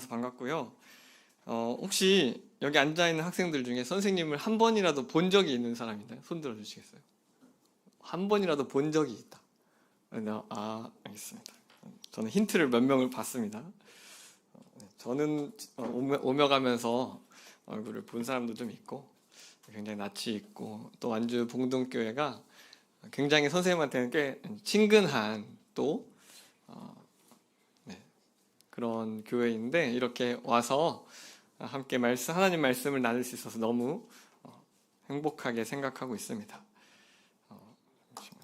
반갑고요. 혹시 여기 앉아있는 학생들 중에 선생님을 한 번이라도 본 적이 있는 사람 있나요? 손 들어주시겠어요? 한 번이라도 본 적이 있다. 알겠습니다. 저는 힌트를 몇 명을 봤습니다. 저는 오며 가면서 얼굴을 본 사람도 좀 있고 굉장히 낯이 있고 또 완주 봉동교회가 굉장히 선생님한테는 꽤 친근한 또 네, 그런 교회인데 이렇게 와서 함께 하나님 말씀을 나눌 수 있어서 너무 행복하게 생각하고 있습니다. 잠시만요.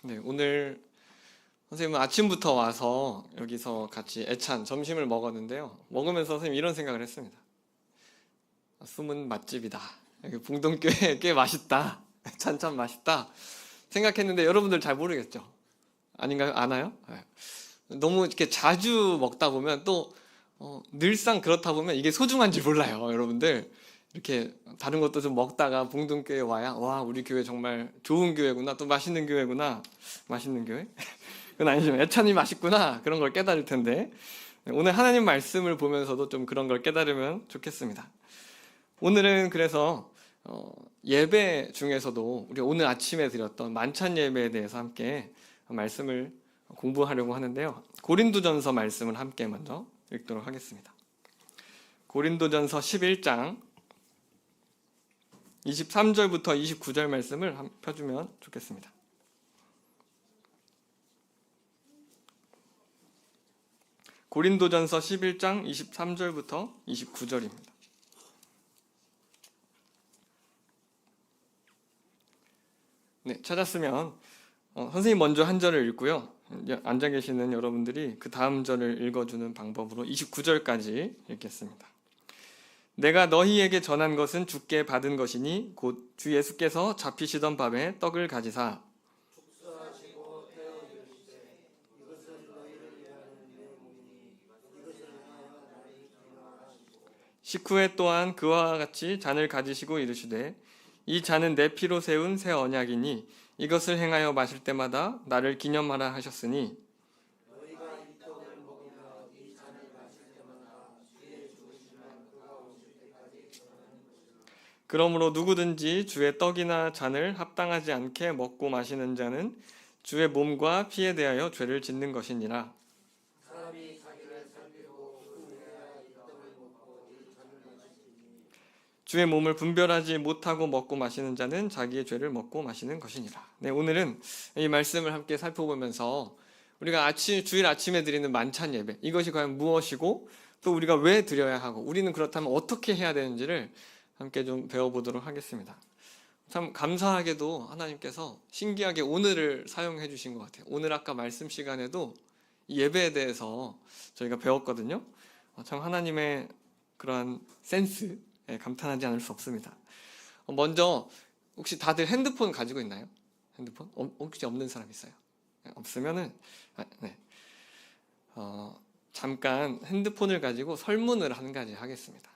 네, 오늘 선생님은 아침부터 와서 여기서 같이 애찬 점심을 먹었는데요. 먹으면서 선생님 이런 생각을 했습니다. 숨은 맛집이다. 여기 봉동교회 꽤 맛있다. 애찬 참 맛있다. 생각했는데 여러분들 잘 모르겠죠? 아닌가요? 아나요? 네. 너무 이렇게 자주 먹다 보면 또 늘상 그렇다 보면 이게 소중한지 몰라요, 여러분들. 이렇게 다른 것도 좀 먹다가 봉동교회 와야 와 우리 교회 정말 좋은 교회구나, 또 맛있는 교회구나. 맛있는 교회? 그건 아니지만 애찬이 맛있구나 그런 걸 깨달을 텐데 오늘 하나님 말씀을 보면서도 좀 그런 걸 깨달으면 좋겠습니다. 오늘은 그래서 예배 중에서도 우리 오늘 아침에 드렸던 만찬 예배에 대해서 함께 말씀을 공부하려고 하는데요. 고린도전서 말씀을 함께 먼저 읽도록 하겠습니다. 고린도전서 11장 23절부터 29절 말씀을 펴주면 좋겠습니다. 고린도전서 11장 23절부터 29절입니다. 네, 찾았으면 선생님 먼저 한 절을 읽고요. 앉아 계시는 여러분들이 그 다음 절을 읽어주는 방법으로 29절까지 읽겠습니다. 내가 너희에게 전한 것은 주께 받은 것이니 곧 주 예수께서 잡히시던 밤에 떡을 가지사 식후에 또한 그와 같이 잔을 가지시고 이르시되 이 잔은 내 피로 세운 새 언약이니 이것을 행하여 마실 때마다 나를 기념하라 하셨으니 그러므로 누구든지 주의 떡이나 잔을 합당하지 않게 먹고 마시는 자는 주의 몸과 피에 대하여 죄를 짓는 것이니라. 주의 몸을 분별하지 못하고 먹고 마시는 자는 자기의 죄를 먹고 마시는 것이니라. 네, 오늘은 이 말씀을 함께 살펴보면서 우리가 주일 아침에 드리는 만찬 예배, 이것이 과연 무엇이고 또 우리가 왜 드려야 하고 우리는 그렇다면 어떻게 해야 되는지를 함께 좀 배워보도록 하겠습니다. 참 감사하게도 하나님께서 신기하게 오늘을 사용해 주신 것 같아요. 오늘 아까 말씀 시간에도 이 예배에 대해서 저희가 배웠거든요. 참 하나님의 그러한 센스 감탄하지 않을 수 없습니다. 먼저 혹시 다들 핸드폰 가지고 있나요? 핸드폰? 혹시 없는 사람 있어요? 없으면은 네. 잠깐 핸드폰을 가지고 설문을 한 가지 하겠습니다.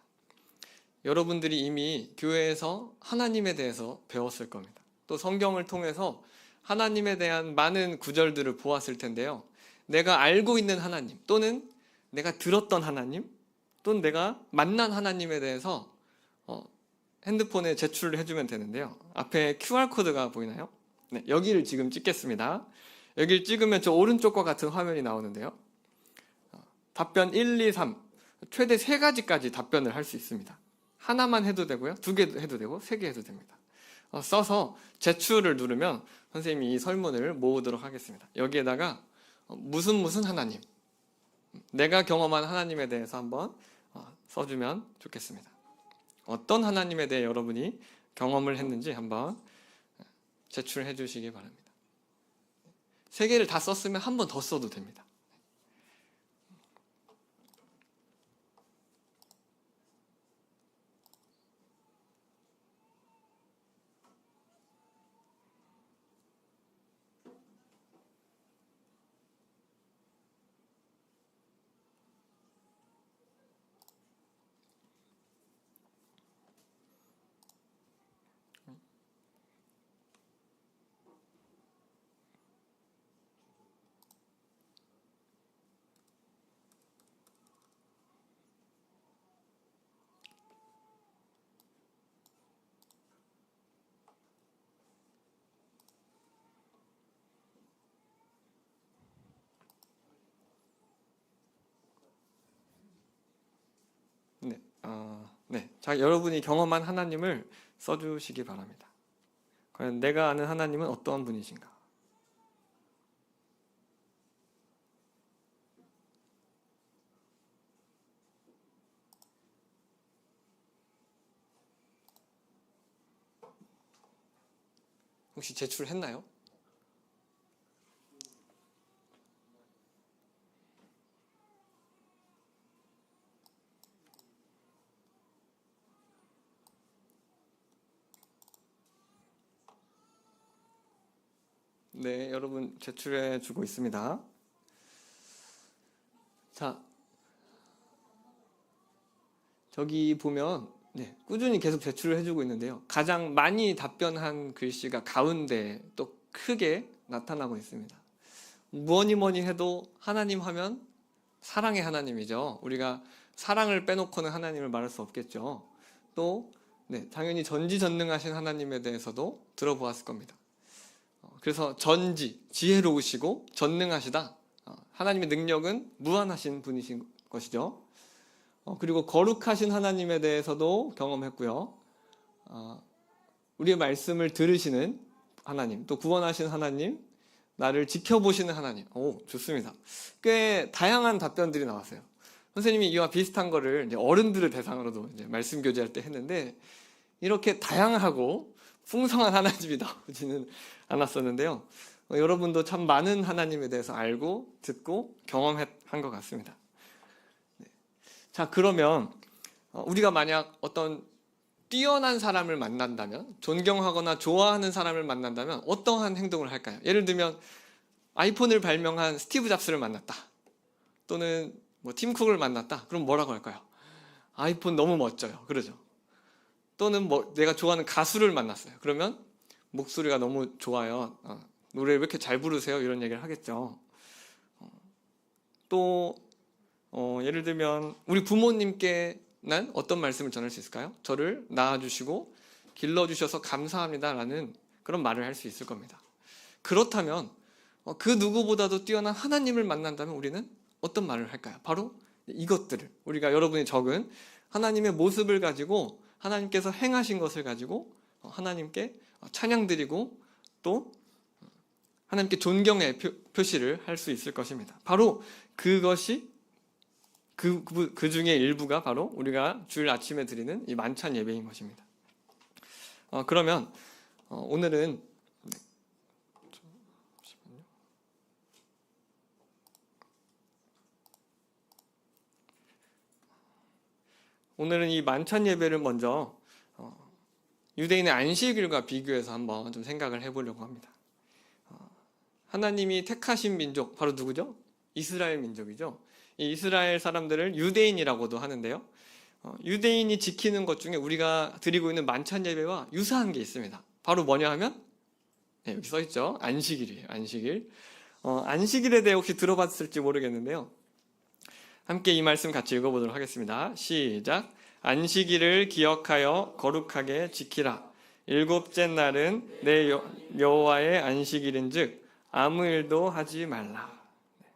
여러분들이 이미 교회에서 하나님에 대해서 배웠을 겁니다. 또 성경을 통해서 하나님에 대한 많은 구절들을 보았을 텐데요. 내가 알고 있는 하나님 또는 내가 들었던 하나님 또는 내가 만난 하나님에 대해서 핸드폰에 제출을 해주면 되는데요. 앞에 QR코드가 보이나요? 네, 여기를 지금 찍겠습니다. 여기를 찍으면 저 오른쪽과 같은 화면이 나오는데요. 답변 1, 2, 3 최대 3가지까지 답변을 할 수 있습니다. 하나만 해도 되고요. 2개 해도 되고 3개 해도 됩니다. 써서 제출을 누르면 선생님이 이 설문을 모으도록 하겠습니다. 여기에다가 무슨 하나님, 내가 경험한 하나님에 대해서 한번 써주면 좋겠습니다. 어떤 하나님에 대해 여러분이 경험을 했는지 한번 제출해 주시기 바랍니다. 3개를 다 썼으면 한 번 더 써도 됩니다. 자, 여러분이 경험한 하나님을 써주시기 바랍니다. 과연 내가 아는 하나님은 어떠한 분이신가? 혹시 제출했나요? 네, 여러분 제출해 주고 있습니다. 자, 저기 보면 꾸준히 계속 제출을 해주고 있는데요. 가장 많이 답변한 글씨가 가운데 또 크게 나타나고 있습니다. 뭐니 뭐니 해도 하나님 하면 사랑의 하나님이죠. 우리가 사랑을 빼놓고는 하나님을 말할 수 없겠죠. 또 당연히 전지전능하신 하나님에 대해서도 들어보았을 겁니다. 그래서 지혜로우시고 전능하시다. 하나님의 능력은 무한하신 분이신 것이죠. 그리고 거룩하신 하나님에 대해서도 경험했고요. 우리의 말씀을 들으시는 하나님, 또 구원하신 하나님, 나를 지켜보시는 하나님. 오, 좋습니다. 꽤 다양한 답변들이 나왔어요. 선생님이 이와 비슷한 거를 이제 어른들을 대상으로도 이제 말씀 교제할 때 했는데, 이렇게 다양하고 풍성한 하나님이 나오지는 않았었는데요. 여러분도 참 많은 하나님에 대해서 알고 듣고 경험한 것 같습니다. 자, 그러면 우리가 만약 어떤 뛰어난 사람을 만난다면, 존경하거나 좋아하는 사람을 만난다면 어떠한 행동을 할까요? 예를 들면 아이폰을 발명한 스티브 잡스를 만났다, 또는 팀 쿡을 만났다. 그럼 뭐라고 할까요? 아이폰 너무 멋져요. 그러죠. 또는 내가 좋아하는 가수를 만났어요. 그러면 목소리가 너무 좋아요. 노래 왜 이렇게 잘 부르세요? 이런 얘기를 하겠죠. 또 예를 들면 우리 부모님께 난 어떤 말씀을 전할 수 있을까요? 저를 낳아주시고 길러주셔서 감사합니다 라는 그런 말을 할 수 있을 겁니다. 그렇다면 그 누구보다도 뛰어난 하나님을 만난다면 우리는 어떤 말을 할까요? 바로 이것들을, 우리가 여러분이 적은 하나님의 모습을 가지고, 하나님께서 행하신 것을 가지고 하나님께 찬양드리고 또 하나님께 존경의 표시를 할 수 있을 것입니다. 바로 그것이 그 중에 일부가 바로 우리가 주일 아침에 드리는 이 만찬 예배인 것입니다. 그러면 오늘은 이 만찬 예배를 먼저 유대인의 안식일과 비교해서 한번 좀 생각을 해보려고 합니다. 하나님이 택하신 민족, 바로 누구죠? 이스라엘 민족이죠. 이 이스라엘 사람들을 유대인이라고도 하는데요. 유대인이 지키는 것 중에 우리가 드리고 있는 만찬 예배와 유사한 게 있습니다. 바로 뭐냐 하면 여기 써있죠. 안식일이에요. 안식일. 안식일에 대해 혹시 들어봤을지 모르겠는데요. 함께 이 말씀 같이 읽어보도록 하겠습니다. 시작. 안식일을 기억하여 거룩하게 지키라. 일곱째 날은 내 여호와의 안식일인즉 아무 일도 하지 말라.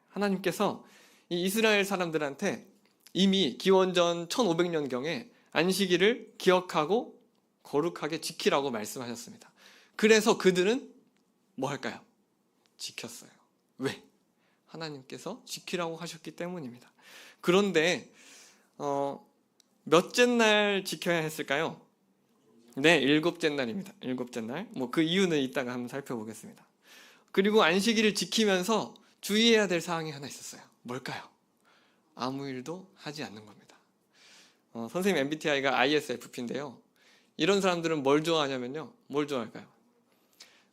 하나님께서 이 이스라엘 사람들한테 이미 기원전 1500년경에 안식일을 기억하고 거룩하게 지키라고 말씀하셨습니다. 그래서 그들은 뭐 할까요? 지켰어요. 왜? 하나님께서 지키라고 하셨기 때문입니다. 그런데 몇째 날 지켜야 했을까요? 네, 일곱째 날입니다. 일곱째 날. 그 이유는 이따가 한번 살펴보겠습니다. 그리고 안식일을 지키면서 주의해야 될 사항이 하나 있었어요. 뭘까요? 아무 일도 하지 않는 겁니다. 선생님 MBTI가 ISFP인데요. 이런 사람들은 뭘 좋아하냐면요. 뭘 좋아할까요?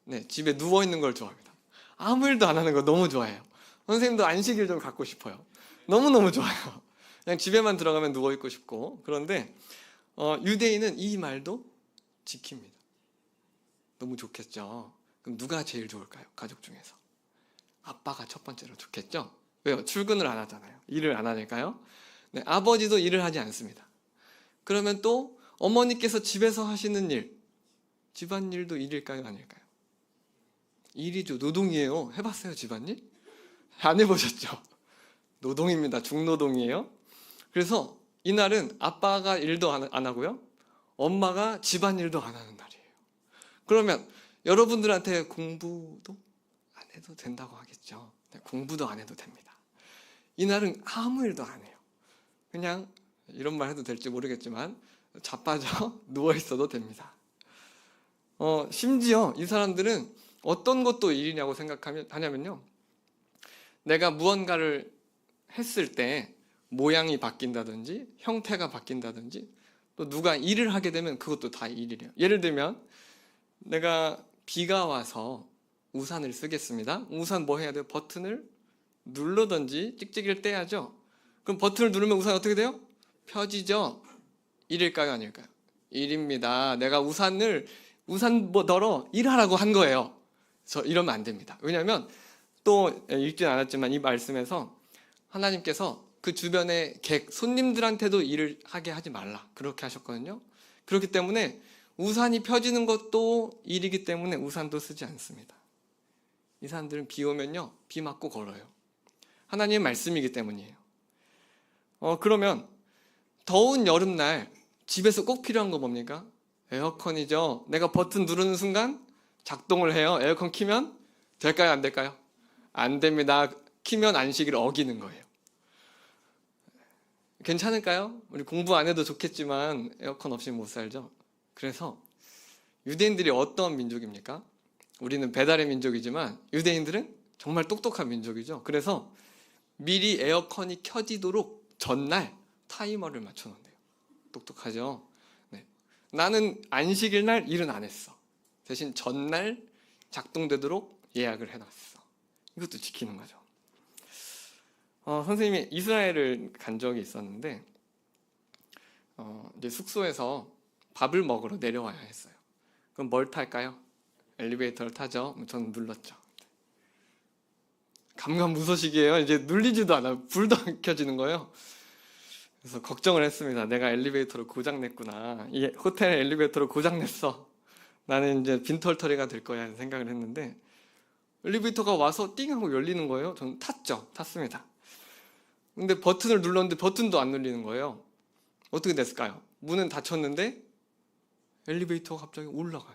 네, 집에 누워있는 걸 좋아합니다. 아무 일도 안 하는 거 너무 좋아해요. 선생님도 안식일 좀 갖고 싶어요. 너무너무 좋아요. 그냥 집에만 들어가면 누워있고 싶고. 그런데 유대인은 이 말도 지킵니다. 너무 좋겠죠. 그럼 누가 제일 좋을까요? 가족 중에서 아빠가 첫 번째로 좋겠죠. 왜요? 출근을 안 하잖아요. 일을 안 하니까요. 네, 아버지도 일을 하지 않습니다. 그러면 또 어머니께서 집에서 하시는 일, 집안일도 일일까요? 아닐까요? 일이죠. 노동이에요. 해봤어요? 집안일? 안 해보셨죠? 노동입니다. 중노동이에요. 그래서 이날은 아빠가 일도 안 하고요. 엄마가 집안일도 안 하는 날이에요. 그러면 여러분들한테 공부도 안 해도 된다고 하겠죠. 네, 공부도 안 해도 됩니다. 이날은 아무 일도 안 해요. 그냥 이런 말 해도 될지 모르겠지만 자빠져 누워 있어도 됩니다. 심지어 이 사람들은 어떤 것도 일이냐고 생각하냐면요. 내가 무언가를 했을 때 모양이 바뀐다든지 형태가 바뀐다든지 또 누가 일을 하게 되면 그것도 다 일이래요. 예를 들면 내가 비가 와서 우산을 쓰겠습니다. 우산 뭐 해야 돼요? 버튼을 누르든지 찍찍이를 떼야죠. 그럼 버튼을 누르면 우산이 어떻게 돼요? 펴지죠? 일일까요? 아닐까요? 일입니다. 내가 우산 뭐 널어 일하라고 한 거예요. 이러면 안 됩니다. 왜냐하면 또 읽진 않았지만 이 말씀에서 하나님께서 그 주변의 손님들한테도 일을 하게 하지 말라 그렇게 하셨거든요. 그렇기 때문에 우산이 펴지는 것도 일이기 때문에 우산도 쓰지 않습니다. 이 사람들은 비 오면요 비 맞고 걸어요. 하나님의 말씀이기 때문이에요. 그러면 더운 여름날 집에서 꼭 필요한 거 뭡니까? 에어컨이죠. 내가 버튼 누르는 순간 작동을 해요. 에어컨 키면 될까요? 안 될까요? 안 됩니다. 키면 안식일을 어기는 거예요. 괜찮을까요? 우리 공부 안 해도 좋겠지만 에어컨 없이 못 살죠. 그래서 유대인들이 어떤 민족입니까? 우리는 배달의 민족이지만 유대인들은 정말 똑똑한 민족이죠. 그래서 미리 에어컨이 켜지도록 전날 타이머를 맞춰놓는데요. 똑똑하죠? 네. 나는 안식일 날 일은 안 했어. 대신 전날 작동되도록 예약을 해놨어. 이것도 지키는 거죠. 선생님이 이스라엘을 간 적이 있었는데 이제 숙소에서 밥을 먹으러 내려와야 했어요. 그럼 뭘 탈까요? 엘리베이터를 타죠. 저는 눌렀죠. 감감무소식이에요. 이제 눌리지도 않아요. 불도 안 켜지는 거예요. 그래서 걱정을 했습니다. 내가 엘리베이터를 고장냈구나. 이 호텔 엘리베이터를 고장냈어. 나는 이제 빈털터리가 될 거야 생각을 했는데 엘리베이터가 와서 띵 하고 열리는 거예요. 저는 탔습니다. 근데 버튼을 눌렀는데 버튼도 안 눌리는 거예요. 어떻게 됐을까요? 문은 닫혔는데 엘리베이터가 갑자기 올라가요.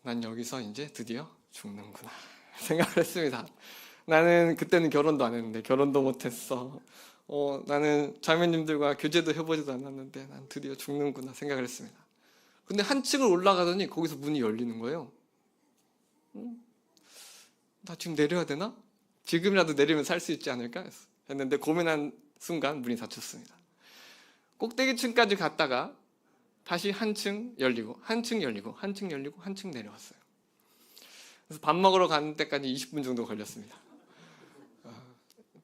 난 여기서 이제 드디어 죽는구나 생각을 했습니다. 나는 그때는 결혼도 안 했는데 결혼도 못했어. 나는 자매님들과 교제도 해보지도 않았는데 난 드디어 죽는구나 생각을 했습니다. 근데 한 층을 올라가더니 거기서 문이 열리는 거예요. 나 지금 내려야 되나? 지금이라도 내리면 살 수 있지 않을까? 했는데 고민한 순간 문이 닫혔습니다. 꼭대기층까지 갔다가 다시 한 층 열리고 한 층 열리고 한 층 열리고 한 층 내려왔어요. 그래서 밥 먹으러 가는 때까지 20분 정도 걸렸습니다.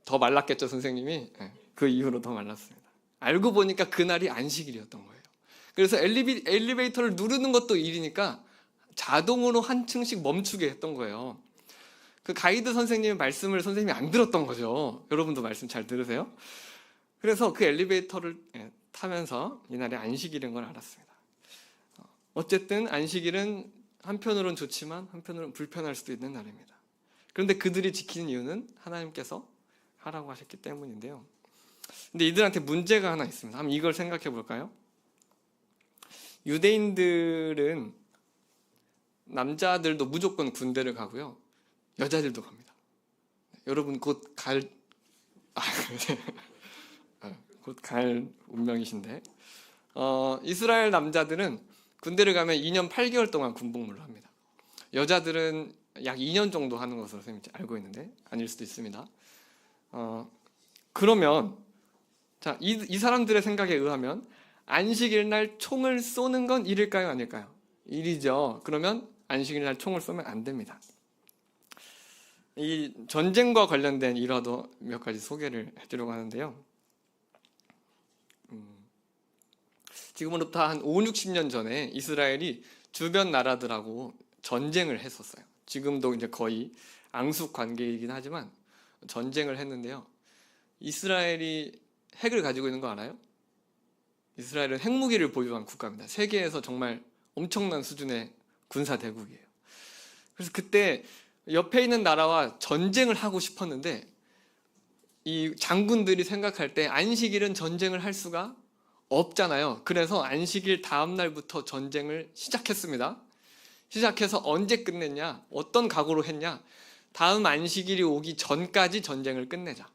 더 말랐겠죠 선생님이? 그 이후로 더 말랐습니다. 알고 보니까 그날이 안식일이었던 거예요. 그래서 엘리베이터를 누르는 것도 일이니까 자동으로 한 층씩 멈추게 했던 거예요. 그 가이드 선생님의 말씀을 선생님이 안 들었던 거죠. 여러분도 말씀 잘 들으세요? 그래서 그 엘리베이터를 타면서 이날이 안식일인 걸 알았습니다. 어쨌든 안식일은 한편으로는 좋지만 한편으로는 불편할 수도 있는 날입니다. 그런데 그들이 지키는 이유는 하나님께서 하라고 하셨기 때문인데요. 근데 이들한테 문제가 하나 있습니다. 한번 이걸 생각해 볼까요? 유대인들은 남자들도 무조건 군대를 가고요. 여자들도 갑니다. 여러분 곧 갈 운명이신데 이스라엘 남자들은 군대를 가면 2년 8개월 동안 군복무를 합니다. 여자들은 약 2년 정도 하는 것으로 선생님이 알고 있는데 아닐 수도 있습니다. 그러면 자, 이 사람들의 생각에 의하면 안식일 날 총을 쏘는 건 일일까요? 아닐까요? 일이죠. 그러면 안식일 날 총을 쏘면 안 됩니다. 이 전쟁과 관련된 일화도 몇 가지 소개를 해드리려고 하는데요. 지금으로부터 한 5, 60년 전에 이스라엘이 주변 나라들하고 전쟁을 했었어요. 지금도 이제 거의 앙숙 관계이긴 하지만 전쟁을 했는데요. 이스라엘이 핵을 가지고 있는 거 알아요? 이스라엘은 핵무기를 보유한 국가입니다. 세계에서 정말 엄청난 수준의 군사 대국이에요. 그래서 그때 옆에 있는 나라와 전쟁을 하고 싶었는데 이 장군들이 생각할 때 안식일은 전쟁을 할 수가 없잖아요. 그래서 안식일 다음 날부터 전쟁을 시작했습니다. 시작해서 언제 끝냈냐? 어떤 각오로 했냐? 다음 안식일이 오기 전까지 전쟁을 끝내자.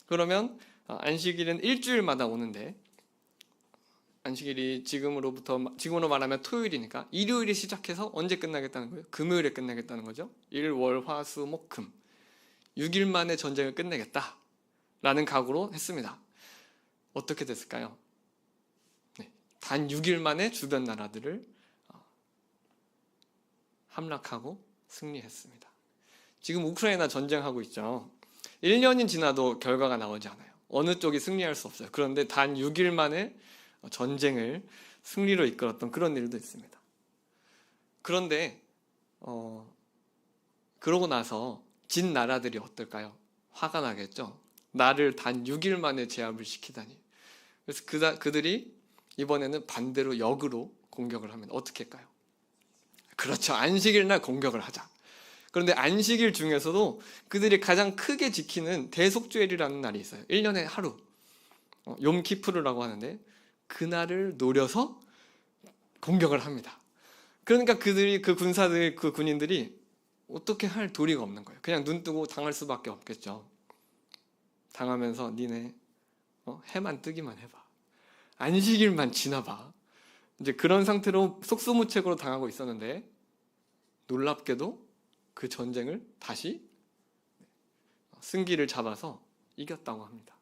그러면 안식일은 일주일마다 오는데, 안식일이 지금으로 말하면 토요일이니까 일요일에 시작해서 언제 끝나겠다는 거예요? 금요일에 끝나겠다는 거죠. 일, 월, 화, 수, 목, 금. 6일 만에 전쟁을 끝내겠다라는 각오로 했습니다. 어떻게 됐을까요? 네, 단 6일 만에 주변 나라들을 함락하고 승리했습니다. 지금 우크라이나 전쟁하고 있죠. 1년이 지나도 결과가 나오지 않아요. 어느 쪽이 승리할 수 없어요. 그런데 단 6일 만에 전쟁을 승리로 이끌었던 그런 일도 있습니다. 그런데 그러고 나서 진 나라들이 어떨까요? 화가 나겠죠. 나를 단 6일 만에 제압을 시키다니. 그래서 그들이 이번에는 반대로 역으로 공격을 하면 어떻게 할까요? 그렇죠. 안식일 날 공격을 하자. 그런데 안식일 중에서도 그들이 가장 크게 지키는 대속죄일이라는 날이 있어요. 1년에 하루. 욤키푸르라고 하는데 그날을 노려서 공격을 합니다. 그러니까 그 군사들, 그 군인들이 어떻게 할 도리가 없는 거예요. 그냥 눈 뜨고 당할 수밖에 없겠죠. 당하면서 니네 해만 뜨기만 해봐. 안식일만 지나봐. 이제 그런 상태로 속수무책으로 당하고 있었는데 놀랍게도 그 전쟁을 다시 승기를 잡아서 이겼다고 합니다.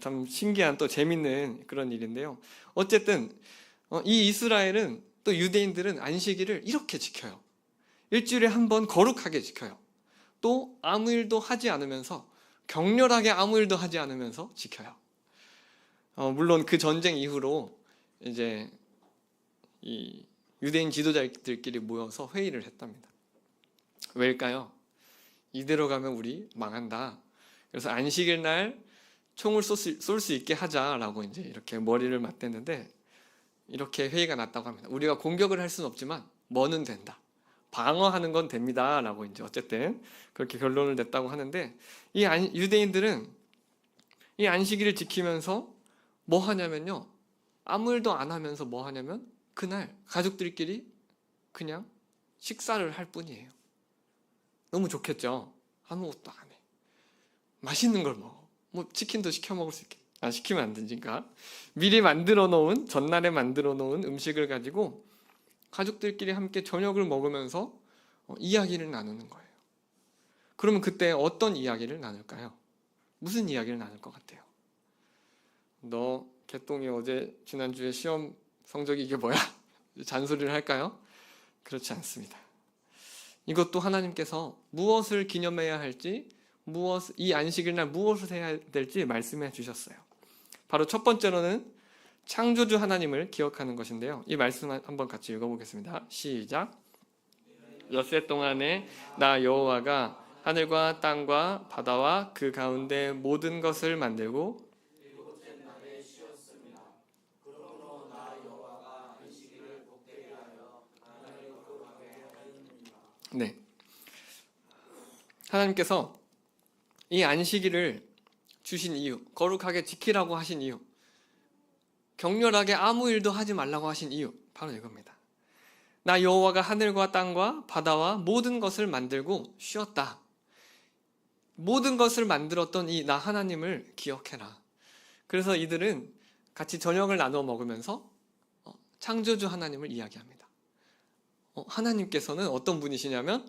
참 신기한 또 재밌는 그런 일인데요. 어쨌든 이 이스라엘은 또 유대인들은 안식일을 이렇게 지켜요. 일주일에 한 번 거룩하게 지켜요. 또 아무 일도 하지 않으면서 격렬하게 아무 일도 하지 않으면서 지켜요. 물론 그 전쟁 이후로 이제 이 유대인 지도자들끼리 모여서 회의를 했답니다. 왜일까요? 이대로 가면 우리 망한다. 그래서 안식일 날 총을 쏠 수 있게 하자라고 이제 이렇게 머리를 맞댔는데 이렇게 회의가 났다고 합니다. 우리가 공격을 할 수는 없지만 뭐는 된다. 방어하는 건 됩니다라고 이제 어쨌든 그렇게 결론을 냈다고 하는데 이 유대인들은 이 안식일을 지키면서 뭐 하냐면요. 아무 일도 안 하면서 뭐 하냐면 그날 가족들끼리 그냥 식사를 할 뿐이에요. 너무 좋겠죠? 아무것도 안 해. 맛있는 걸 먹어. 뭐 치킨도 시켜 먹을 수 있게. 시키면 안 되니까. 미리 전날에 만들어 놓은 음식을 가지고 가족들끼리 함께 저녁을 먹으면서 이야기를 나누는 거예요. 그러면 그때 어떤 이야기를 나눌까요? 무슨 이야기를 나눌 것 같아요? 너 개똥이 지난주에 시험 성적이 이게 뭐야? 잔소리를 할까요? 그렇지 않습니다. 이것도 하나님께서 무엇을 기념해야 할지, 이 안식일 날 무엇을 해야 될지 말씀해 주셨어요. 바로 첫 번째로는 창조주 하나님을 기억하는 것인데요. 이 말씀 한번 같이 읽어보겠습니다. 시작. 엿새 동안에 나 여호와가 하늘과 땅과 바다와 그 가운데 모든 것을 만들고 네. 하나님께서 이 안식일을 주신 이유, 거룩하게 지키라고 하신 이유, 격렬하게 아무 일도 하지 말라고 하신 이유, 바로 이겁니다. 나 여호와가 하늘과 땅과 바다와 모든 것을 만들고 쉬었다. 모든 것을 만들었던 이 나 하나님을 기억해라. 그래서 이들은 같이 저녁을 나눠 먹으면서 창조주 하나님을 이야기합니다. 하나님께서는 어떤 분이시냐면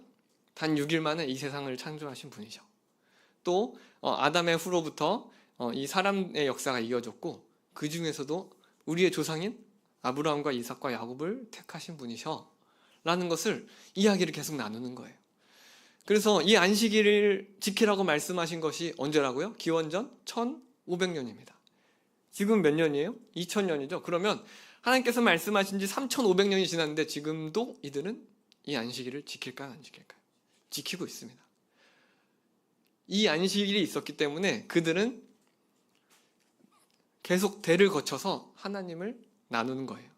단 6일 만에 이 세상을 창조하신 분이죠. 또 아담의 후로부터 이 사람의 역사가 이어졌고 그 중에서도 우리의 조상인 아브라함과 이삭과 야곱을 택하신 분이셔 라는 것을 이야기를 계속 나누는 거예요. 그래서 이 안식일을 지키라고 말씀하신 것이 언제라고요? 기원전 1500년입니다. 지금 몇 년이에요? 2000년이죠. 그러면 하나님께서 말씀하신 지 3500년이 지났는데 지금도 이들은 이 안식일을 지킬까요? 안 지킬까요? 지키고 있습니다. 이 안식일이 있었기 때문에 그들은 계속 대를 거쳐서 하나님을 나누는 거예요.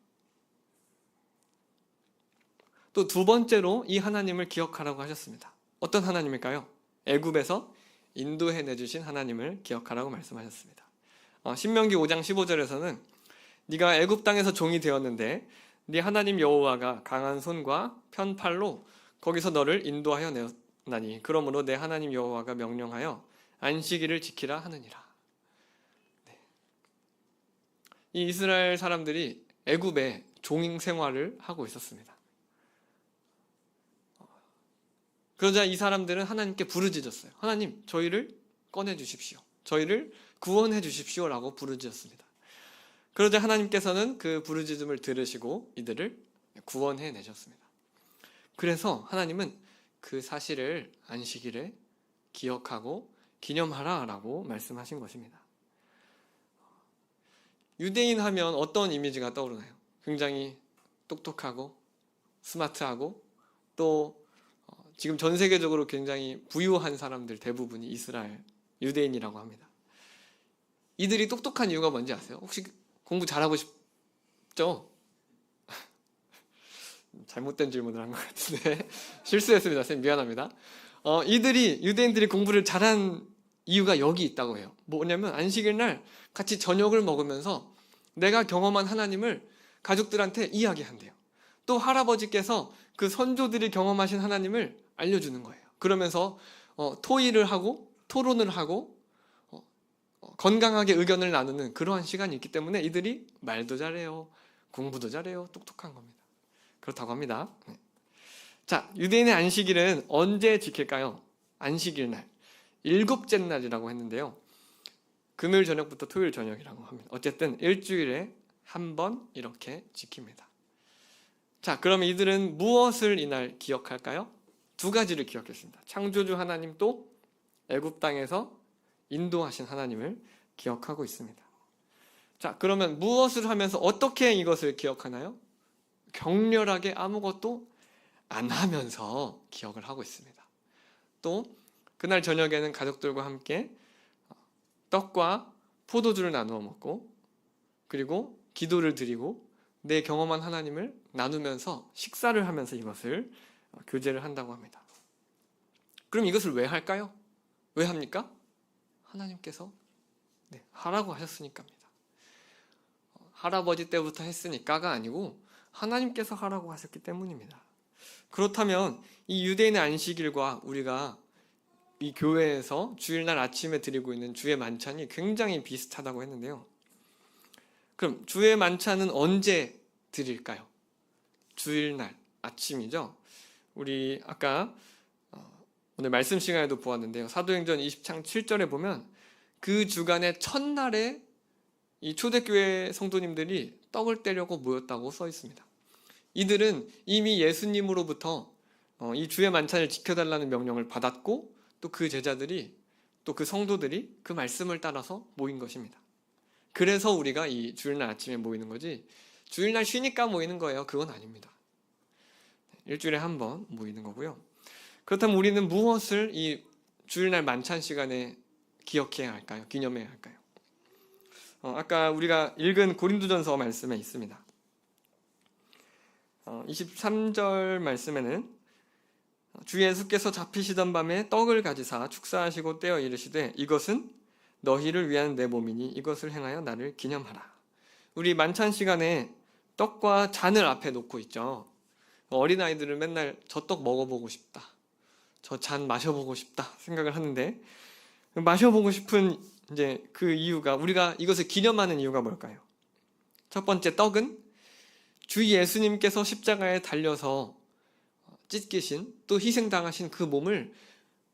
또 두 번째로 이 하나님을 기억하라고 하셨습니다. 어떤 하나님일까요? 애굽에서 인도해 내주신 하나님을 기억하라고 말씀하셨습니다. 신명기 5장 15절에서는 네가 애굽 땅에서 종이 되었는데 네 하나님 여호와가 강한 손과 편팔로 거기서 너를 인도하여 내었나니 그러므로 내 하나님 여호와가 명령하여 안식일을 지키라 하느니라. 네. 이 이스라엘 사람들이 애굽에 종인 생활을 하고 있었습니다. 그러자 이 사람들은 하나님께 부르짖었어요. 하나님, 저희를 꺼내 주십시오. 저희를 구원해 주십시오 라고 부르짖었습니다. 그러자 하나님께서는 그 부르짖음을 들으시고 이들을 구원해 내셨습니다. 그래서 하나님은 그 사실을 안식일에 기억하고 기념하라 라고 말씀하신 것입니다. 유대인 하면 어떤 이미지가 떠오르나요? 굉장히 똑똑하고 스마트하고 또 지금 전 세계적으로 굉장히 부유한 사람들 대부분이 이스라엘 유대인이라고 합니다. 이들이 똑똑한 이유가 뭔지 아세요? 혹시 공부 잘하고 싶죠? 잘못된 질문을 한 것 같은데 실수했습니다. 선생님 미안합니다. 유대인들이 공부를 잘한 이유가 여기 있다고 해요. 뭐냐면 안식일 날 같이 저녁을 먹으면서 내가 경험한 하나님을 가족들한테 이야기한대요. 또 할아버지께서 그 선조들이 경험하신 하나님을 알려주는 거예요. 그러면서 토의를 하고 토론을 하고 건강하게 의견을 나누는 그러한 시간이 있기 때문에 이들이 말도 잘해요. 공부도 잘해요. 똑똑한 겁니다. 그렇다고 합니다. 자, 유대인의 안식일은 언제 지킬까요? 안식일 날. 일곱째 날이라고 했는데요. 금요일 저녁부터 토요일 저녁이라고 합니다. 어쨌든 일주일에 한 번 이렇게 지킵니다. 자, 그럼 이들은 무엇을 이날 기억할까요? 두 가지를 기억했습니다. 창조주 하나님 또 애굽 땅에서 인도하신 하나님을 기억하고 있습니다. 자, 그러면 무엇을 하면서 어떻게 이것을 기억하나요? 격렬하게 아무것도 안 하면서 기억을 하고 있습니다. 또 그날 저녁에는 가족들과 함께 떡과 포도주를 나누어 먹고 그리고 기도를 드리고 내 경험한 하나님을 나누면서 식사를 하면서 이것을 교제를 한다고 합니다. 그럼 이것을 왜 할까요? 왜 합니까? 하나님께서 하라고 하셨으니까입니다. 할아버지 때부터 했으니까가 아니고 하나님께서 하라고 하셨기 때문입니다. 그렇다면 이 유대인의 안식일과 우리가 이 교회에서 주일날 아침에 드리고 있는 주의 만찬이 굉장히 비슷하다고 했는데요. 그럼 주의 만찬은 언제 드릴까요? 주일날 아침이죠. 우리 아까 오늘 말씀 시간에도 보았는데요. 사도행전 20장 7절에 보면 그 주간의 첫날에 이 초대교회 성도님들이 떡을 떼려고 모였다고 써 있습니다. 이들은 이미 예수님으로부터 이 주의 만찬을 지켜달라는 명령을 받았고 또 그 제자들이 또 그 성도들이 그 말씀을 따라서 모인 것입니다. 그래서 우리가 이 주일날 아침에 모이는 거지 주일날 쉬니까 모이는 거예요. 그건 아닙니다. 일주일에 한 번 모이는 거고요. 그렇다면 우리는 무엇을 이 주일날 만찬 시간에 기억해야 할까요? 기념해야 할까요? 아까 우리가 읽은 고린도전서 말씀에 있습니다. 23절 말씀에는 주 예수께서 잡히시던 밤에 떡을 가지사 축사하시고 떼어 이르시되 이것은 너희를 위한 내 몸이니 이것을 행하여 나를 기념하라. 우리 만찬 시간에 떡과 잔을 앞에 놓고 있죠. 어린아이들은 맨날 저 떡 먹어보고 싶다, 저 잔 마셔보고 싶다 생각을 하는데 마셔보고 싶은 이제 그 이유가 우리가 이것을 기념하는 이유가 뭘까요? 첫 번째 떡은 주 예수님께서 십자가에 달려서 찢기신 또 희생당하신 그 몸을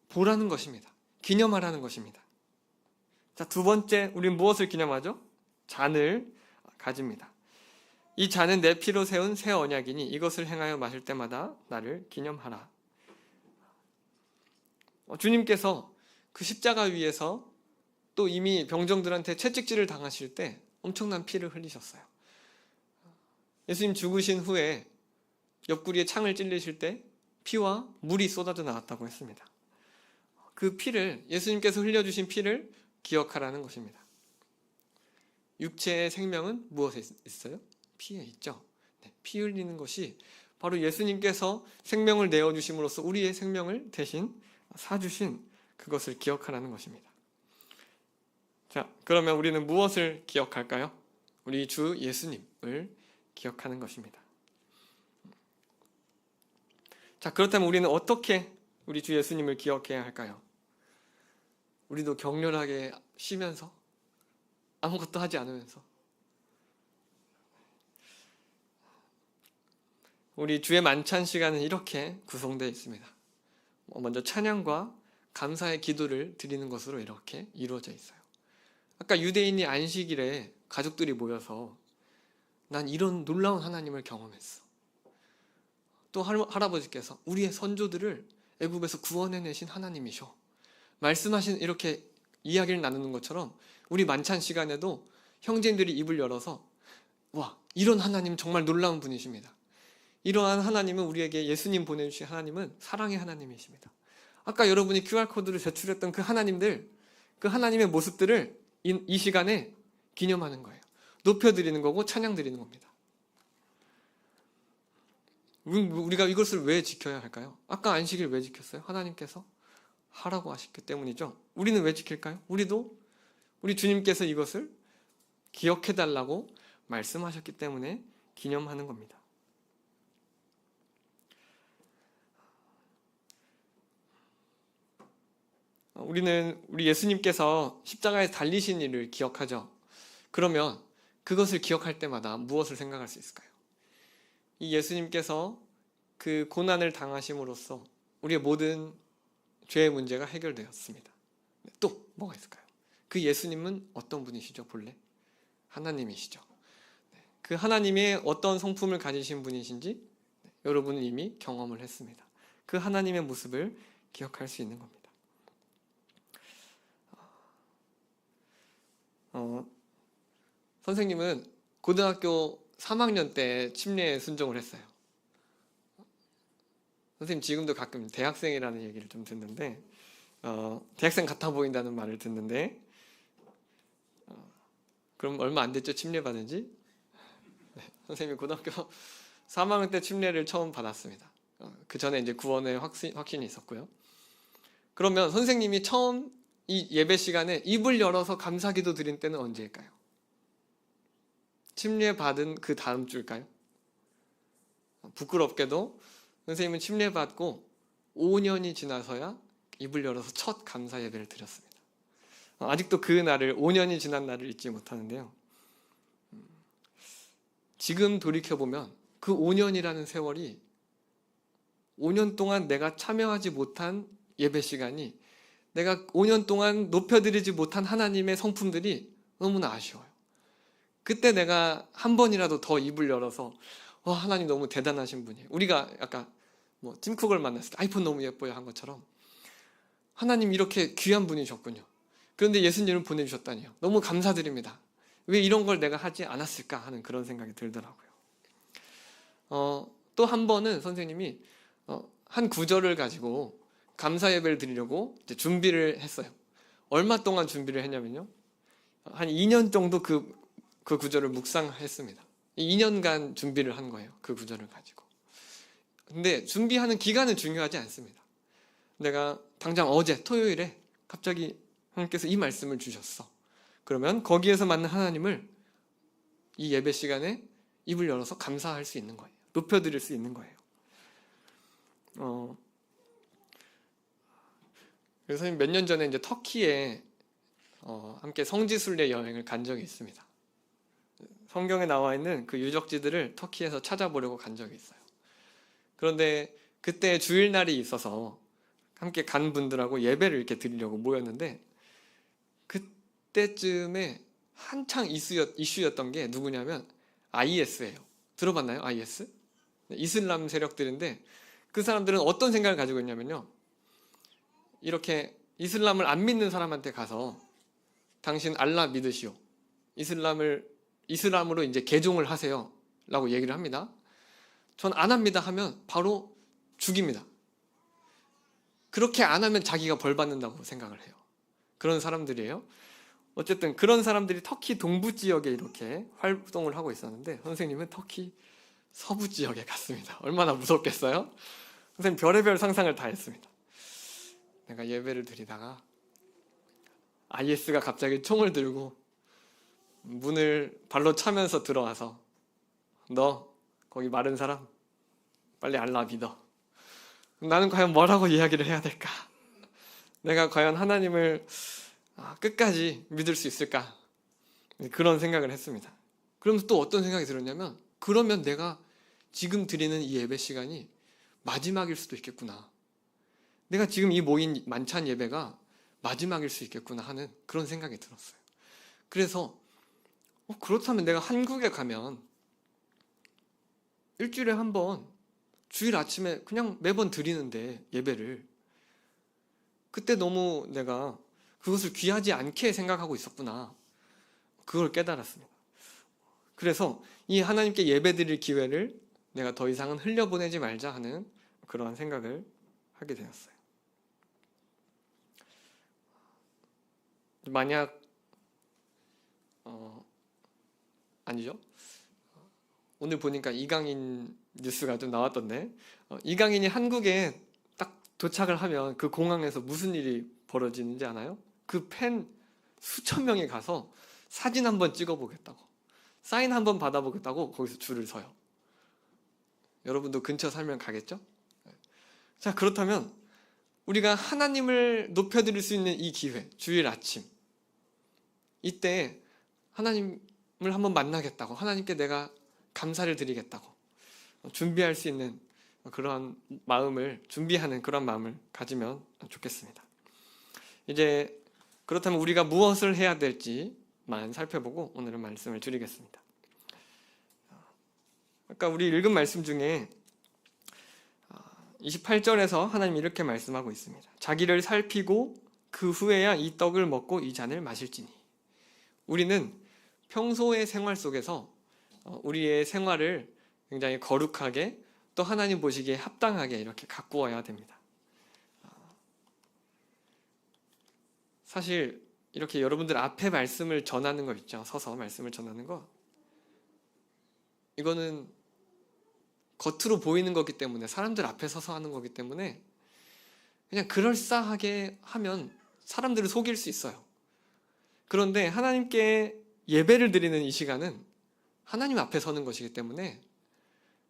보라는 것입니다. 기념하라는 것입니다. 자, 두 번째 우리는 무엇을 기념하죠? 잔을 가집니다. 이 잔은 내 피로 세운 새 언약이니 이것을 행하여 마실 때마다 나를 기념하라. 주님께서 그 십자가 위에서 또 이미 병정들한테 채찍질을 당하실 때 엄청난 피를 흘리셨어요. 예수님 죽으신 후에 옆구리에 창을 찔리실 때 피와 물이 쏟아져 나왔다고 했습니다. 그 피를 예수님께서 흘려주신 피를 기억하라는 것입니다. 육체의 생명은 무엇에 있어요? 피에 있죠. 피 흘리는 것이 바로 예수님께서 생명을 내어주심으로써 우리의 생명을 대신 사주신 그것을 기억하라는 것입니다. 자, 그러면 우리는 무엇을 기억할까요? 우리 주 예수님을 기억하는 것입니다. 자, 그렇다면 우리는 어떻게 우리 주 예수님을 기억해야 할까요? 우리도 격렬하게 쉬면서 아무것도 하지 않으면서 우리 주의 만찬 시간은 이렇게 구성되어 있습니다. 먼저 찬양과 감사의 기도를 드리는 것으로 이렇게 이루어져 있어요. 아까 유대인이 안식일에 가족들이 모여서 난 이런 놀라운 하나님을 경험했어. 또 할아버지께서 우리의 선조들을 애굽에서 구원해내신 하나님이셔. 말씀하신 이렇게 이야기를 나누는 것처럼 우리 만찬 시간에도 형제들이 입을 열어서 와, 이런 하나님 정말 놀라운 분이십니다. 이러한 하나님은 우리에게 예수님 보내주신 하나님은 사랑의 하나님이십니다. 아까 여러분이 QR코드를 제출했던 그 하나님들, 그 하나님의 모습들을 이 시간에 기념하는 거예요. 높여드리는 거고 찬양드리는 겁니다. 우리가 이것을 왜 지켜야 할까요? 아까 안식일 왜 지켰어요? 하나님께서 하라고 하셨기 때문이죠. 우리는 왜 지킬까요? 우리도 우리 주님께서 이것을 기억해달라고 말씀하셨기 때문에 기념하는 겁니다. 우리 예수님께서 십자가에 달리신 일을 기억하죠. 그러면 그것을 기억할 때마다 무엇을 생각할 수 있을까요? 이 예수님께서 그 고난을 당하심으로써 우리의 모든 죄의 문제가 해결되었습니다. 또 뭐가 있을까요? 그 예수님은 어떤 분이시죠? 본래 하나님이시죠. 그 하나님의 어떤 성품을 가지신 분이신지 여러분은 이미 경험을 했습니다. 그 하나님의 모습을 기억할 수 있는 겁니다. 선생님은 고등학교 3학년 때 침례에 순종을 했어요. 선생님 지금도 가끔 대학생이라는 얘기를 좀 듣는데 대학생 같아 보인다는 말을 듣는데 그럼 얼마 안 됐죠? 침례 받은 지? 네, 선생님이 고등학교 3학년 때 침례를 처음 받았습니다. 그 전에 이제 구원의 확신이 있었고요. 그러면 선생님이 처음 이 예배 시간에 입을 열어서 감사기도 드린 때는 언제일까요? 침례 받은 그 다음 주일까요? 부끄럽게도 선생님은 침례 받고 5년이 지나서야 입을 열어서 첫 감사 예배를 드렸습니다. 아직도 그 날을 5년이 지난 날을 잊지 못하는데요. 지금 돌이켜보면 그 5년이라는 세월이 5년 동안 내가 참여하지 못한 예배 시간이 내가 5년 동안 높여드리지 못한 하나님의 성품들이 너무나 아쉬워요. 그때 내가 한 번이라도 더 입을 열어서 하나님 너무 대단하신 분이에요. 우리가 아까 팀쿡을 만났을 때 아이폰 너무 예뻐요 한 것처럼 하나님 이렇게 귀한 분이셨군요. 그런데 예수님을 보내주셨다니요. 너무 감사드립니다. 왜 이런 걸 내가 하지 않았을까 하는 그런 생각이 들더라고요. 또 한 번은 선생님이 한 구절을 가지고 감사 예배를 드리려고 이제 준비를 했어요. 얼마 동안 준비를 했냐면요. 한 2년 정도 그 구절을 묵상했습니다. 2년간 준비를 한 거예요. 그 구절을 가지고. 근데 준비하는 기간은 중요하지 않습니다. 내가 당장 어제 토요일에 갑자기 하나님께서 이 말씀을 주셨어. 그러면 거기에서 만난 하나님을 이 예배 시간에 입을 열어서 감사할 수 있는 거예요. 높여드릴 수 있는 거예요. 그래서 몇 년 전에 이제 터키에 함께 성지순례 여행을 간 적이 있습니다. 성경에 나와 있는 그 유적지들을 터키에서 찾아보려고 간 적이 있어요. 그런데 그때 주일날이 있어서 함께 간 분들하고 예배를 이렇게 드리려고 모였는데 그때쯤에 한창 이슈였던 게 누구냐면 IS예요. 들어봤나요? IS? 이슬람 세력들인데 그 사람들은 어떤 생각을 가지고 있냐면요. 이렇게 이슬람을 안 믿는 사람한테 가서 당신 알라 믿으시오. 이슬람으로 이제 개종을 하세요. 라고 얘기를 합니다. 전 안 합니다 하면 바로 죽입니다. 그렇게 안 하면 자기가 벌 받는다고 생각을 해요. 그런 사람들이에요. 어쨌든 그런 사람들이 터키 동부 지역에 이렇게 활동을 하고 있었는데 선생님은 터키 서부 지역에 갔습니다. 얼마나 무섭겠어요? 선생님 별의별 상상을 다 했습니다. 내가 예배를 드리다가 IS가 갑자기 총을 들고 문을 발로 차면서 들어와서 너 거기 마른 사람 빨리 알라 믿어. 나는 과연 뭐라고 이야기를 해야 될까? 내가 과연 하나님을 끝까지 믿을 수 있을까? 그런 생각을 했습니다. 그러면서 또 어떤 생각이 들었냐면, 그러면 내가 지금 드리는 이 예배 시간이 마지막일 수도 있겠구나. 내가 지금 이 모인 만찬 예배가 마지막일 수 있겠구나 하는 그런 생각이 들었어요. 그래서 그렇다면 내가 한국에 가면 일주일에 한 번 주일 아침에 그냥 매번 드리는데 예배를, 그때 너무 내가 그것을 귀하지 않게 생각하고 있었구나. 그걸 깨달았습니다. 그래서 이 하나님께 예배 드릴 기회를 내가 더 이상은 흘려보내지 말자 하는 그러한 생각을 하게 되었어요. 만약 아니죠. 오늘 보니까 이강인 뉴스가 좀 나왔던데, 이강인이 한국에 딱 도착을 하면 그 공항에서 무슨 일이 벌어지는지 아나요? 그 팬 수천 명이 가서 사진 한번 찍어보겠다고, 사인 한번 받아보겠다고 거기서 줄을 서요. 여러분도 근처 살면 가겠죠? 자, 그렇다면 우리가 하나님을 높여드릴 수 있는 이 기회, 주일 아침, 이때 하나님을 한번 만나겠다고, 하나님께 내가 감사를 드리겠다고 준비할 수 있는 그런 마음을, 준비하는 그런 마음을 가지면 좋겠습니다. 이제 그렇다면 우리가 무엇을 해야 될지만 살펴보고 오늘은 말씀을 드리겠습니다. 아까 우리 읽은 말씀 중에 28절에서 하나님이 이렇게 말씀하고 있습니다. 자기를 살피고 그 후에야 이 떡을 먹고 이 잔을 마실지니. 우리는 평소의 생활 속에서 우리의 생활을 굉장히 거룩하게, 또 하나님 보시기에 합당하게 이렇게 가꾸어야 됩니다. 사실 이렇게 여러분들 앞에 말씀을 전하는 거 있죠. 서서 말씀을 전하는 거. 이거는 겉으로 보이는 거기 때문에, 사람들 앞에 서서 하는 거기 때문에 그냥 그럴싸하게 하면 사람들을 속일 수 있어요. 그런데 하나님께 예배를 드리는 이 시간은 하나님 앞에 서는 것이기 때문에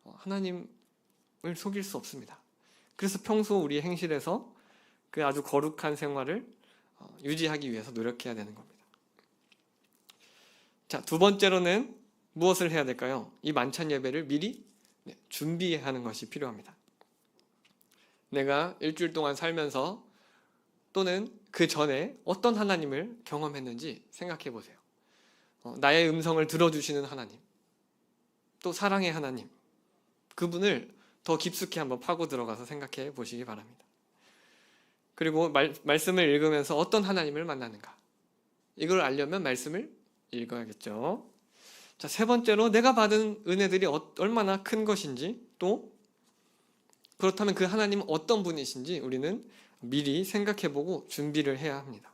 하나님을 속일 수 없습니다. 그래서 평소 우리 행실에서 그 아주 거룩한 생활을 유지하기 위해서 노력해야 되는 겁니다. 자, 두 번째로는 무엇을 해야 될까요? 이 만찬 예배를 미리 준비하는 것이 필요합니다. 내가 일주일 동안 살면서 또는 그 전에 어떤 하나님을 경험했는지 생각해 보세요. 나의 음성을 들어주시는 하나님, 또 사랑의 하나님, 그분을 더 깊숙이 한번 파고 들어가서 생각해 보시기 바랍니다. 그리고 말씀을 읽으면서 어떤 하나님을 만나는가, 이걸 알려면 말씀을 읽어야겠죠. 자, 세 번째로 내가 받은 은혜들이 얼마나 큰 것인지, 또 그렇다면 그 하나님은 어떤 분이신지 우리는 미리 생각해보고 준비를 해야 합니다.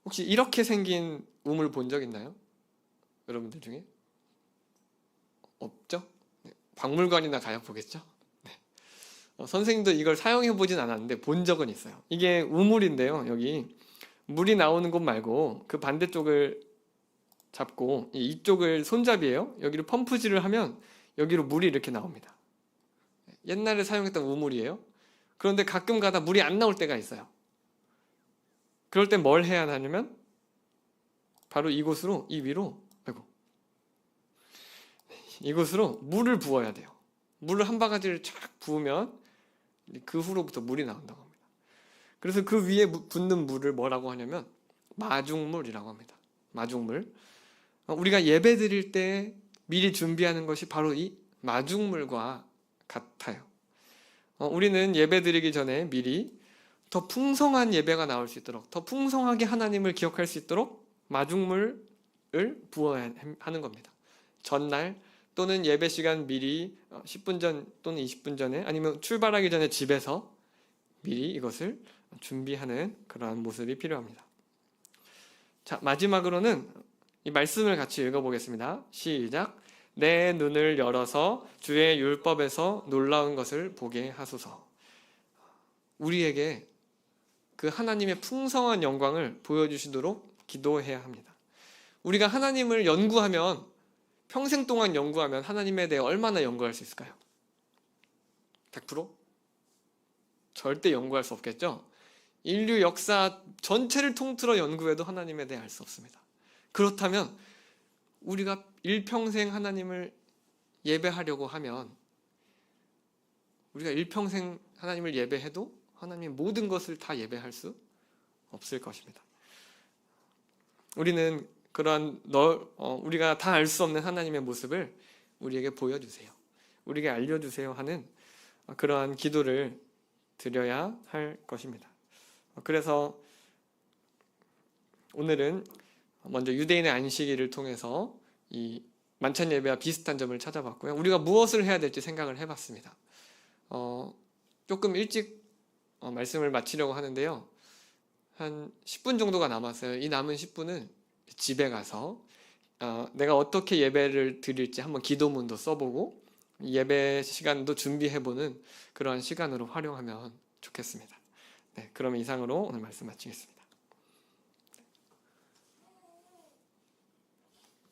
혹시 이렇게 생긴 우물 본 적 있나요? 여러분들 중에? 없죠? 네, 박물관이나 가야 보겠죠? 네. 선생님도 이걸 사용해보진 않았는데 본 적은 있어요. 이게 우물인데요. 여기 물이 나오는 곳 말고 그 반대쪽을 잡고 이쪽을 손잡이에요. 여기를 펌프질을 하면 여기로 물이 이렇게 나옵니다. 옛날에 사용했던 우물이에요. 그런데 가끔 가다 물이 안 나올 때가 있어요. 그럴 때 뭘 해야 하냐면 바로 이곳으로, 이 위로, 이곳으로 물을 부어야 돼요. 물을 한 바가지를 쫙 부으면 그 후로부터 물이 나온다고 합니다. 그래서 그 위에 붓는 물을 뭐라고 하냐면 마중물이라고 합니다. 마중물. 우리가 예배 드릴 때 미리 준비하는 것이 바로 이 마중물과 같아요. 우리는 예배 드리기 전에 미리 더 풍성한 예배가 나올 수 있도록, 더 풍성하게 하나님을 기억할 수 있도록 마중물을 부어야 하는 겁니다. 전날 또는 예배 시간 미리 10분 전 또는 20분 전에, 아니면 출발하기 전에 집에서 미리 이것을 준비하는 그러한 모습이 필요합니다. 자, 마지막으로는 이 말씀을 같이 읽어보겠습니다. 시작. 내 눈을 열어서 주의 율법에서 놀라운 것을 보게 하소서. 우리에게 그 하나님의 풍성한 영광을 보여주시도록 기도해야 합니다. 우리가 하나님을 연구하면, 평생 동안 연구하면 하나님에 대해 얼마나 연구할 수 있을까요? 100%? 절대 연구할 수 없겠죠? 인류 역사 전체를 통틀어 연구해도 하나님에 대해 알 수 없습니다. 그렇다면 우리가 일평생 하나님을 예배하려고 하면, 우리가 일평생 하나님을 예배해도 하나님의 모든 것을 다 예배할 수 없을 것입니다. 우리는 그러한 우리가 다 알 수 없는 하나님의 모습을 우리에게 보여주세요, 우리에게 알려주세요 하는 그러한 기도를 드려야 할 것입니다. 그래서 오늘은 먼저 유대인의 안식일을 통해서 이 만찬 예배와 비슷한 점을 찾아봤고요. 우리가 무엇을 해야 될지 생각을 해봤습니다. 조금 일찍 말씀을 마치려고 하는데요. 한 10분 정도가 남았어요. 이 남은 10분은 집에 가서 내가 어떻게 예배를 드릴지 한번 기도문도 써보고 예배 시간도 준비해보는 그러한 시간으로 활용하면 좋겠습니다. 네, 그러면 이상으로 오늘 말씀 마치겠습니다.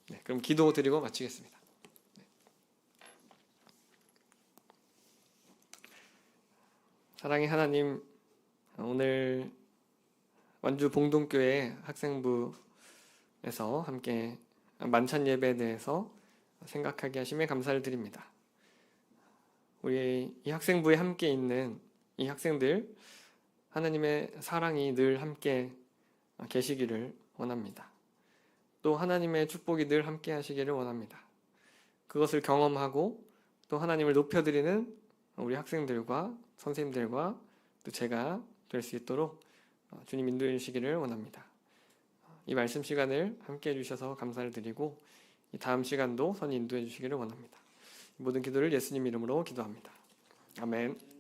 네, 그럼 기도 드리고 마치겠습니다. 네. 사랑의 하나님, 오늘 완주 봉동교회 학생부에서 함께 만찬 예배에 대해서 생각하게 하심에 감사를 드립니다. 우리 이 학생부에 함께 있는 이 학생들, 하나님의 사랑이 늘 함께 계시기를 원합니다. 또 하나님의 축복이 늘 함께 하시기를 원합니다. 그것을 경험하고 또 하나님을 높여드리는 우리 학생들과 선생님들과 또 제가 될 수 있도록 주님 인도해 주시기를 원합니다. 이 말씀 시간을 함께 해주셔서 감사를 드리고 이 다음 시간도 선히 인도해 주시기를 원합니다. 모든 기도를 예수님 이름으로 기도합니다. 아멘.